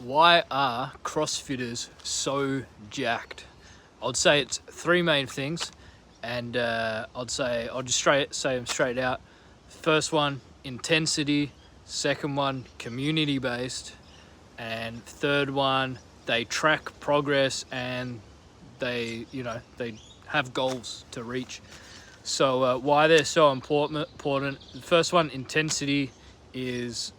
Why are Crossfitters so jacked? I'd say it's three main things, and I'll just say them straight out. First one, intensity. Second one, community based, and third one, they track progress and they have goals to reach. So why they're so important? The first one, is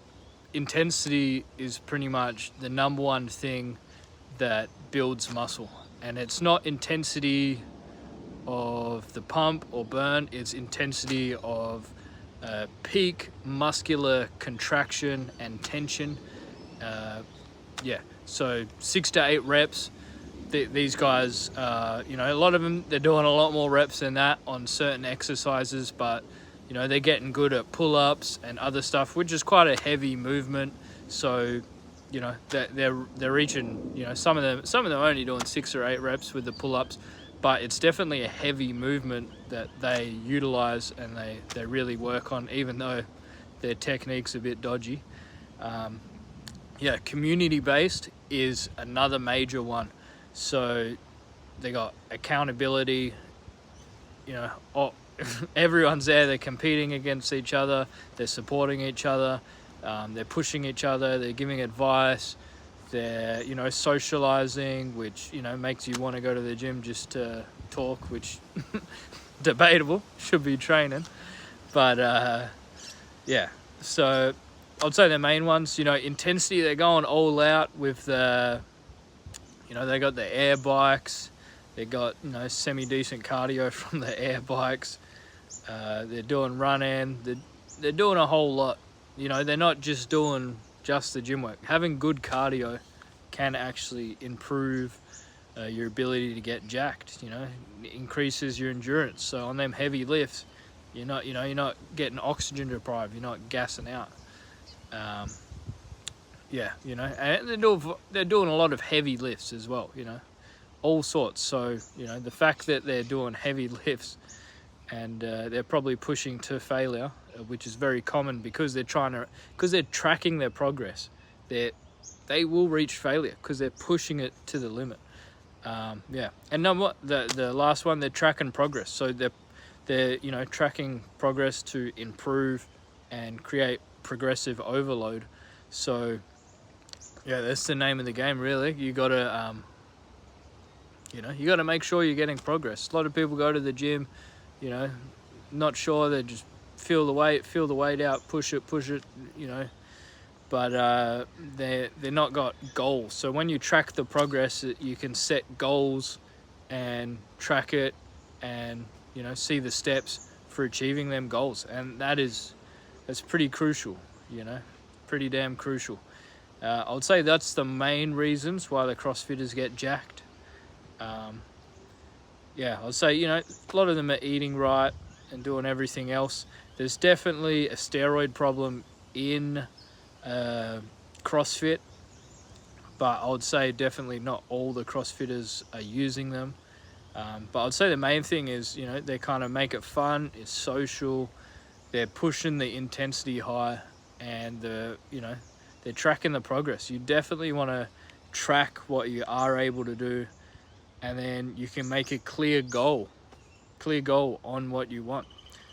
intensity is pretty much the number one thing that builds muscle, and it's not intensity of the pump or burn, it's intensity of peak muscular contraction and tension. So 6 to 8 reps. These guys, a lot of them, they're doing a lot more reps than that on certain exercises, but they're getting good at pull-ups and other stuff, which is quite a heavy movement. So they're reaching, some of them are only doing 6 or 8 reps with the pull-ups, but it's definitely a heavy movement that they utilize and they really work on, even though their technique's a bit dodgy. Community based is another major one. So they got accountability, everyone's there, they're competing against each other, they're supporting each other, they're pushing each other, they're giving advice, they're socializing, which makes you want to go to the gym just to talk, which debatable, should be training. But so I'd say the main ones, intensity, they're going all out with the they got the air bikes, they got semi-decent cardio from the air bikes, they're doing run-in, they're doing a whole lot. They're not just doing just the gym work. Having good cardio can actually improve your ability to get jacked. It increases your endurance. So on them heavy lifts, you're not getting oxygen deprived, you're not gassing out. And they're doing a lot of heavy lifts as well, all sorts. So the fact that they're doing heavy lifts and they're probably pushing to failure, which is very common because they're tracking their progress. They will reach failure because they're pushing it to the limit. And the last one, they're tracking progress. So they're tracking progress to improve and create progressive overload. So that's the name of the game, really. You gotta make sure you're getting progress. A lot of people go to the gym, not sure, they just feel the weight out, push it, but they're not got goals. So when you track the progress, you can set goals and track it and see the steps for achieving them goals, and that's pretty crucial, pretty damn crucial. I would say that's the main reasons why the CrossFitters get jacked. I'd say a lot of them are eating right and doing everything else. There's definitely a steroid problem in CrossFit, but I would say definitely not all the CrossFitters are using them. But I'd say the main thing is they kind of make it fun, it's social, they're pushing the intensity high, and they're tracking the progress. You definitely want to track what you are able to do, and then you can make a clear goal on what you want.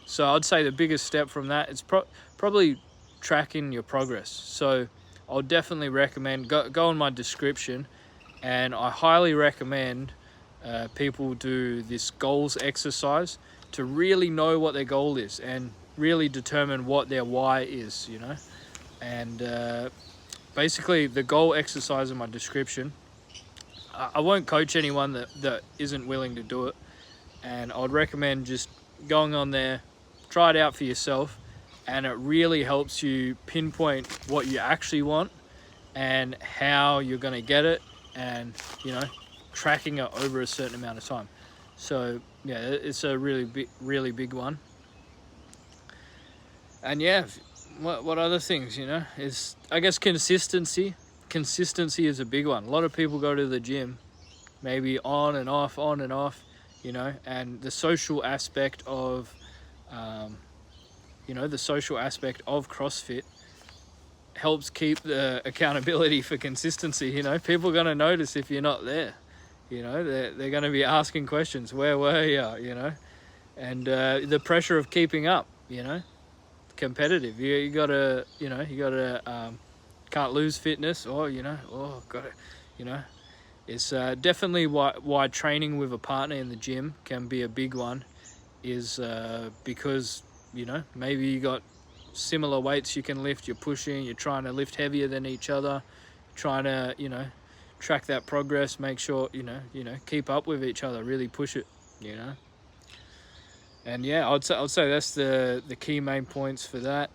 So I'd say the biggest step from that is probably tracking your progress. So I'll definitely recommend, go in my description, and I highly recommend people do this goals exercise to really know what their goal is and really determine what their why is, and basically the goal exercise in my description, I won't coach anyone that isn't willing to do it, and I'd recommend just going on there, try it out for yourself, and it really helps you pinpoint what you actually want and how you're going to get it, and tracking it over a certain amount of time. So it's a really big one. And what other things, is, I guess, consistency. Consistency is a big one. A lot of people go to the gym, maybe on and off, and the social aspect of CrossFit helps keep the accountability for consistency. You know, people are going to notice if you're not there. You know, they're going to be asking questions. Where were you? You know, and the pressure of keeping up. You know, competitive. You gotta, you know, you gotta can't lose fitness, or you know, gotta, you know, it's definitely why training with a partner in the gym can be a big one. Is because, you know, maybe you got similar weights you can lift, you're pushing, you're trying to lift heavier than each other, trying to, you know, track that progress, make sure, you know, keep up with each other, really push it, you know. And yeah, I'd say that's the key main points for that.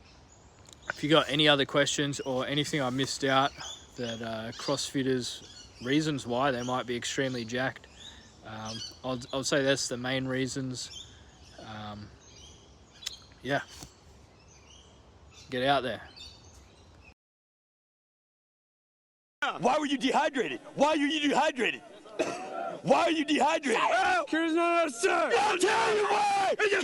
If you got any other questions or anything I missed out that CrossFitters, reasons why they might be extremely jacked, I'll say that's the main reasons. Yeah, get out there. Why were you dehydrated? Why are you dehydrated? Why are you dehydrated? Because not a sir. I'll tell you why! Because